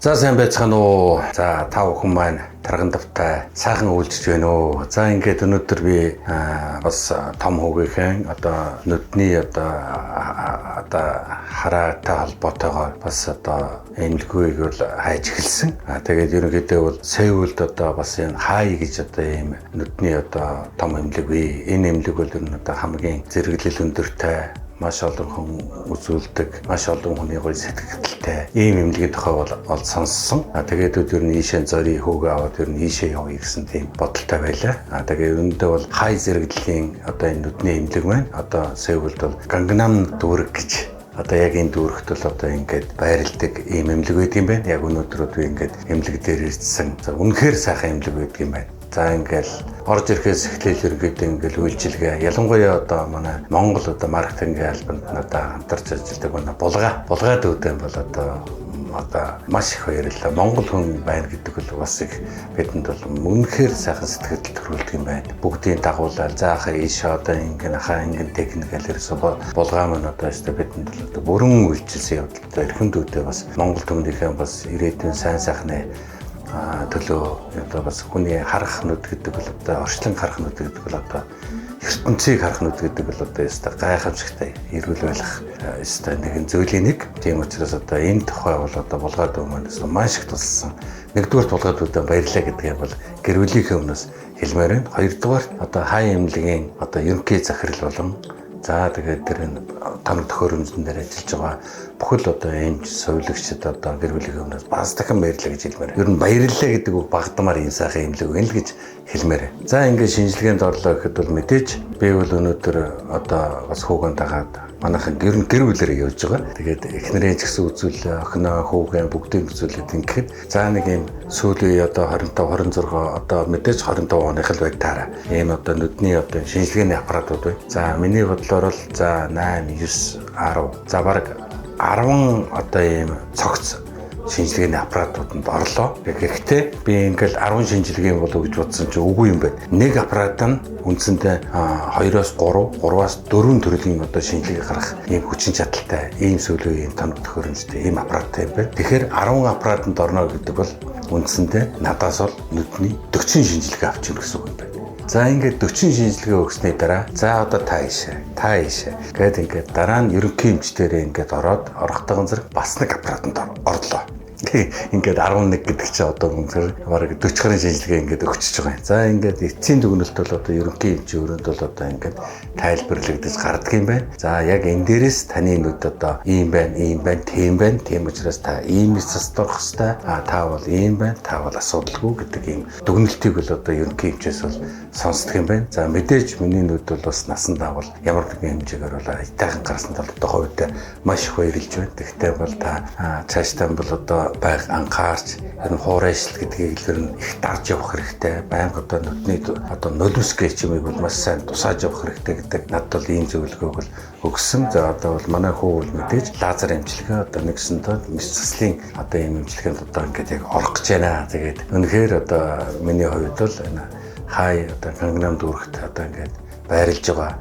За сайн байцгаана уу. За та бүхэн маань тарган давтай сайхан үйлчж байна уу. За ингээд өнөөдөр би бас том хүүгийнхэн одоо нүдний одоо хараатай холбоотойгоор бас одоо эмнэлгүйг бол хайж эхэлсэн. Тэгээд ерөнхийдөө бол Сеулд одоо бас энэ хай гэж одоо ийм нүдний одоо том эмнэлэг бий. Энэ эмнэлэг бол ер нь одоо хамгийн зэрэглэл өндөртэй, маш олон хүн үзүүлдэг, маш олон хүний гоё сэтгэлтэй ийм эмнэлгийн тухай бол сонссон. Тэгээд өдөр нь ийшээ зориг хүүгээ аваад ер нь ийшээ явъя гэсэн тийм бодолтой байлаа. Тэгээд үүндээ бол хай зэрэглэлийн одоо энэ нүдний эмнэлэг маань одоо Сеулд бол Гангнам дүүрэг гэж одоо яг энэ дүүрэгт бол одоо ингээд байрладаг ийм эмнэлэг байдаг юм байна. Яг өнөөдөр би ингээд эмнэлэг дээр ирсэн. За үнэхээр сайхан эмнэлэг байдаг юм байна. За ингээл орж ирэхээс эхлээл ерөнхийдөө ингээл үйлчилгээ ялангуяа одоо манай Монгол одоо маркетингийн албанд надад хамтарч ажилладаг манай булгаа дүүдэм бол одоо маш их баярлалаа. Монгол хүн байна гэдэг бол бас их бидэнд бол үнэхээр сайхан сэтгэл төрүүлдэг юм байна. Бүгдийн дагуулаад заахаа ийшээ одоо ингэн техникээр булгаа маань одоо өстө бидэнд бол одоо бүрэн үйлчилсэн явдалтай эрхэм дүүдэм бас Монгол төмнийхээ бас ирээдүйн сайн сайхны төлөө одоо бас хүний харах нүд гэдэг бол одоо орчлон харах нүд гэдэг бол одоо ертөнцийг харах нүд гэдэг бол одоо яста гайхамшигтай эрүүл байх яста нэгэн зүйлийн нэг. Тийм учраас одоо энэ тухай бол одоо булгаад өмнөөс маш их туссан. Нэгдүгээр булгаад үүдээ баярлаа гэдгийг бол гэр бүлийнхээ өмнөөс хэлмээр байна. Хоёрдугаар одоо хай эмнэлгийн одоо ерөнхий захирал болон за тэгээд тэр энэ тоног төхөөрөмжн дээр ажиллаж байгаа бүхэл одоо эмч сувилагчид одоо гэр бүлийн өмнөөс бас дахин баярлалаа гэж хэлмээр. Ер нь баярлалаа гэдэг үг багдмаар энэ сайхан эмнэлэг байна л гэж хэлмээр. За ингээд шинжилгээнд орлоо гэхэд бол мэдээж би бол өнөөдөр одоо бас хүүгэн дагаад манайхан гэр бүлэрээ явж байгаа. Тэгээд эхнэрийн ч гэсэн үзүүл охиноо хүүгэн бүгдийг үзүүлээд ингээд за нэг юм сүүлийн одоо 25 26 одоо мэдээж 25 оных л байг таараа. Ийм одоо нүдний одоо шинжилгээний аппаратууд бай. За миний бодлоор л за 8 9 10 за бараг 10 одоо ийм цогц шинжилгээний аппаратууданд орлоо. Гэхдээ би ингээл 10 шинжилгээ болов гэж бодсон чи үгүй юм байна. Нэг аппарат нь үндсэндээ 2-оос 3, 3-аас 4 төрлийн одоо шинжилгээ гаргах ийм хүчин чадалтай, ийм сүүлийн тоног төхөөрөмжтэй ийм аппараттай юм байна. Тэгэхээр 10 аппаратанд орно гэдэг бол үндсэндээ надаас бол нүдний 40 шинжилгээ авчихна гэсэн үг юм байна. За ингээд 40 шинжилгээ өгсөний дараа за одоо та ийшээ гээд ингээд дараа нь ерөнхий эмчтэрээ ингээд орохдогон зэрэг бас нэг аппаратанд орлоо. Ингээд 11 гэдэг чинь одоо үнэхээр бараг 40 гаруй шинжилгээ ингээд өгчөж байгаа юм. За ингээд эцсийн дүгнэлт бол одоо ерөнхий эмчийн өрөөнд бол одоо ингээд тайлбарлагдаж гардаг юм байна. За яг энэ дээрээс таны нүд одоо ийм байна, тийм байна. Тийм учраас та ийм нэсэст орох хэвээр. Та бол ийм байна, та бол асуудалгүй гэдэг ийм дүгнэлтийг бол одоо ерөнхий эмчээс бол сонсдог юм байна. За мэдээж миний нүд бол бас насандаа бол ямар нэгэн хэмжээгээр бол айтайхан гарсан талтай хувьд маш их баярлж байна. Тэгтээ бол та цаашдаа бол одоо байг анхаарч энэ хуурайшил гэдгийг л их дарж явах хэрэгтэй. Байнга одоо нүдний одоо нулимс гэж юмыг бол маш сайн тусааж явах хэрэгтэй гэдэг надад бол ийм зөвлөгөөг бол өгсөн. За одоо бол манай хүү бол мэдээж лазер эмчилгээ одоо нэгсэндээ нэсцэслийн одоо ийм эмчилгээнд одоо ингээд яг орох гэж байна. Тэгээд үнэхээр одоо миний хувьд бол энэ хай одоо Гангнам дүүрэгт одоо ингээд байрлаж байгаа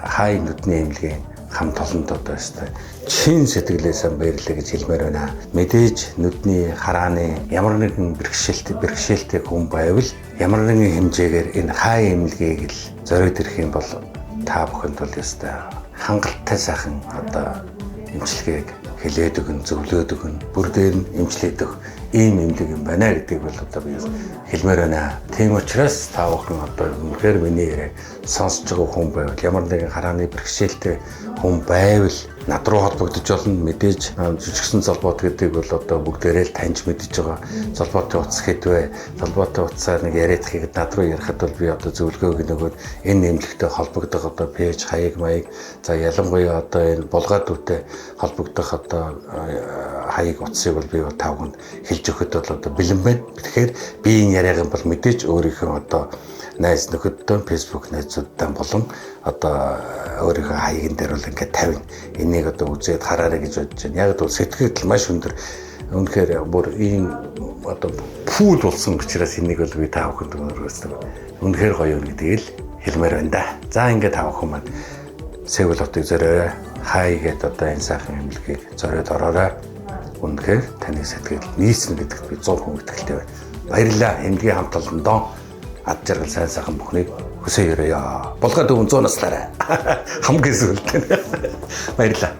хай нүдний эмнэлгийн хамт олонд одоо өстой чин сэтгэлээсээ баярлалаа гэж хэлмээр байна. Мэдээж нүдний харааны ямар нэгэн бэрхшээлтэй хүн байвал ямар нэгэн хэмжээгээр энэ хай эмнэлгийг л зориод ирэх юм бол та бүхэнд бол өстой хангалттай сайхан одоо эмчилгээг хэлээд өгөн, зөвлөөд өгөн, бүр дээр нь эмчлээд өгөх ийм эмнэлэг юм байна гэдгийг бол одоо би хэлмээр байна. Тийм учраас та бүхэн одоо үнэхээр миний яриаг сонсож байгаа хүн байвал ямар нэгэн харааны бэрхшээлтэй хүн байвал над руу холбогдож болно. Мэдээж жижигсэн золбот гэдэг бол одоо бүгдээрээ л таньж мэдж байгаа. Золботын утас хэдвэ? Золботын утасаар нэг яриадахыг над руу ярихад бол би одоо зөвлөгөөг нөгөөд энэ эмнэлэгтэй холбогдох одоо пэйж, хаяг, маяг за ялангуяа одоо энэ булгаад үүтэй холбогдох одоо хаяг утсыг бол би тавганд хэлж өгөхөд бол одоо бэлэн байна. Тэгэхээр би энэ яриаг бол мэдээж өөрийнхөө одоо найз нөхөдтэй Facebook найзуудтай болон одоо өөрийнхөө хаягн дээр бол ингээд тавина. Энийг одоо үзээд хараарай гэж бодож байна. Яг бол сэтгэл маш өндөр. Үнэхээр бүр ийм одоо пүүл болсон учраас энийг бол би та бүхэнд өгөөсдөг. Үнэхээр гоё юм гэдгийг л хэлмээр байна да. За ингээд та бүхэн маань Сеул хотыг зориорой. Хай гэдэг одоо энэ сайхан эмнэлгийг зориод ороорой. Үнэхээр таны сэтгэл нийцнэ гэдэгт би 100% итгэлтэй байна. Баярлалаа. Эмнэлгийн хамт олондоо ад жаргал сайн сайхан бүхнийг хүсье өрөөё. Булгаад өвөн 100 наслаарай. Хамгийн сүлдэн. Баярлалаа.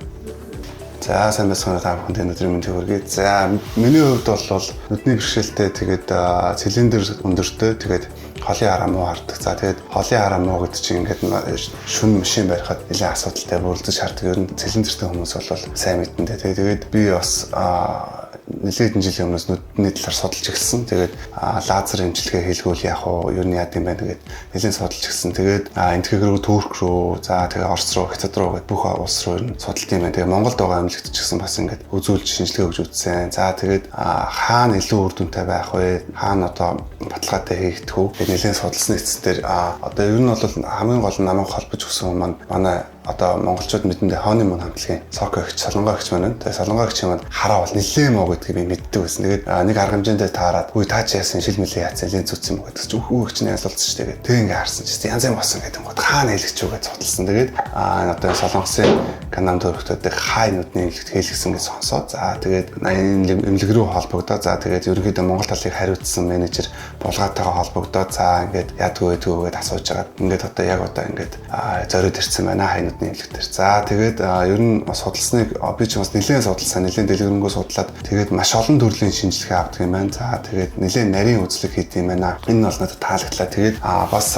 За сайн байцгаана та бүхэнд өнөөдрийн мэндийг хүргэе. За миний хувьд бол нүдний бэрхшээлтэй тэгээд цилиндр өндөртэй тэгээд холын хараа муу хардаг. За тэгээд холын хараа муу гэдэг чинь ингээд шүн машин барихад нэлээд асуудалтай бүрэлдэж шаарддаг. Ер нь цилиндртэй хүмүүс бол сайн мэднэ. Тэгээд би бас нэлээд жилийн өмнөөс нүдний талаар судалж эхэлсэн. Тэгээд лазер эмчилгээ хийлгүүл яах вэ? Ер нь яа гэм бэ тэгээд нэлээд судалж эхэлсэн. Тэгээд энтхэг рүү Турк руу, за тэгээд Орос руу, Хятад руу гэдэг бүх улс руу ер нь судалт юм байна. Тэгээд Монголд байгаа эмнэлэгт ч гэсэн бас ингээд үзүүлж шинжилгээ өгж үзсэн. За тэгээд хаана илүү үр дүнтэй байх вэ? Хаана одоо баталгаатай хийгдэх үү? Тэгээд нэлээд судалсны эцэстээр одоо ер нь бол хамгийн гол нь намайг холбож өгсөн маань манай одоо монголчууд мэдэндээ хооны мөн хамтлагийн цоко өгч солонгоо өгч маань. Тэгээд солонгоо өгч маань хараа бол нэлээд муу гэдгийг би мэддэг байсан. Тэгээд нэг арга хэмжээндээ таарад үе таач яасан шил мэлээ яацсан линз үтсэн юм гэдэг чинь өгч нь асуулт шүү дээ. Тэг ингээ харсан чинь янз янз болсон гэдэг юм гот хаана хэлэгч үү гэж судалсан. Тэгээд одоо солонгосын Канам төрхтөд хай нүдний эмнэлэгт хийлгсэн гэж сонсоод за тэгээд эмнэлэг рүү холбогдоод за тэгээд ерөнхийдөө Монгол талыг хариуцсан менежер булгаатайгаа холбогдоод за ингээд ядгүй гэдгийг асууж байгаа. Ингээд одоо яг одоо ингээд зориуд ирсэн байна хай нүдний эмнэлэгтэр. За тэгээд ер нь судалсныг би ч бас нэлээд судалсан, нэлээд дэлгэрэнгүй судлаад тэгээд маш олон төрлийн шинжилгээ авдаг юм байна. За тэгээд нэлээд нарийн үзлэг хийх юм байна. Энэ бол надад таалагдлаа. Тэгээд бас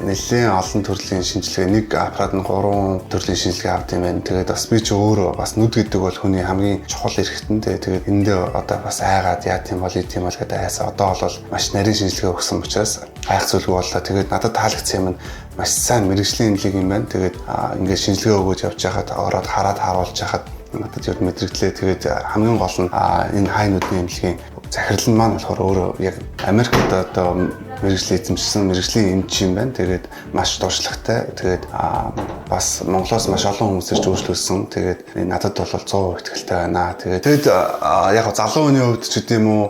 нэлээд олон төрлийн шинжилгээ, нэг аппарат нь 3 төрлийн шинжилгээ авдаг юм байна. Тэгээд бас би ч өөрөө бас нүд гэдэг бол хүний хамгийн чухал эрхтэн. Тэгээд эндээ одоо бас айгаад яа тийм бол гэдэг айсаа одоо бол маш нарийн шинжилгээ өгсөн учраас айх зүйлгүй боллоо. Тэгээд надад таалагдсан юм нь маш сайн мэрэгжлийн эмнэлэг юм байна. Тэгээд ингээд шинжилгээ өгөөж явж байхад ороод хараад харуулж байхад надад ер нь мэдрэгдлээ. Тэгээд хамгийн гол нь энэ хай нүдний эмнэлгийн захирал нь маань болохоор өөрөө яг Америкт одоо мэрэгжлийн эзэмшсэн мэрэгжлийн эмч юм байна. Тэгээд маш дуршлагтай. Тэгээд бас Монголоос маш олон хүмүүсээр зөвшөөрсөн. Тэгээд надад бол 100% итгэлтэй байна. Тэгээд яг залуу хүний хувьд ч гэдэм үү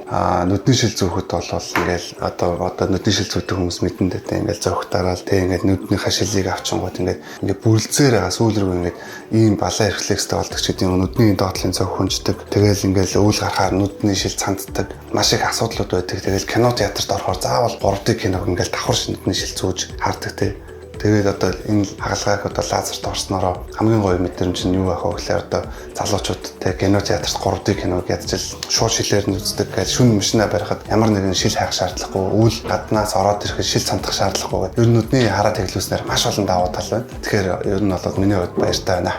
нүдний шил зүүхэд бол ингээл одоо нүдний шил зүүдэг хүмүүс мэдэн дээ. Ингээл зовхтараал тэг ингээд нүдний хашилыг авчингууд ингээд бүрлцээр байгаа сүүл рүү ингээд ийм балан рефлекстэй болдог ч гэдэм үү. Нүдний доотлын цог хүнждэг. Тэгэл ингээл өвөл гарахаар нүдний шил цанддаг. Маш их асуудлууд байдаг. Тэгэл кино театрт орохоор заавал 3D киног ингээл давхар шинтний шил зүүж хардаг те. Тэгээд одоо энэ хагалгааг одоо лазерт орсноороо хамгийн гоё мэдрэмж нь юу байх вэ гэхээр одоо залуучууд те кино театрт 3D киног ядчил шууд шилээр нь үздэг гэж шүн машина барихад ямар нэгэн шил хайх шаардлагагүй, үйл гаднаас ороод ирэхэд шил цандах шаардлагагүй. Ер нь нүдний хараа тэглүүлснээр маш олон давуу тал байна. Тэгэхээр ер нь бол миний хувьд баяртай байна.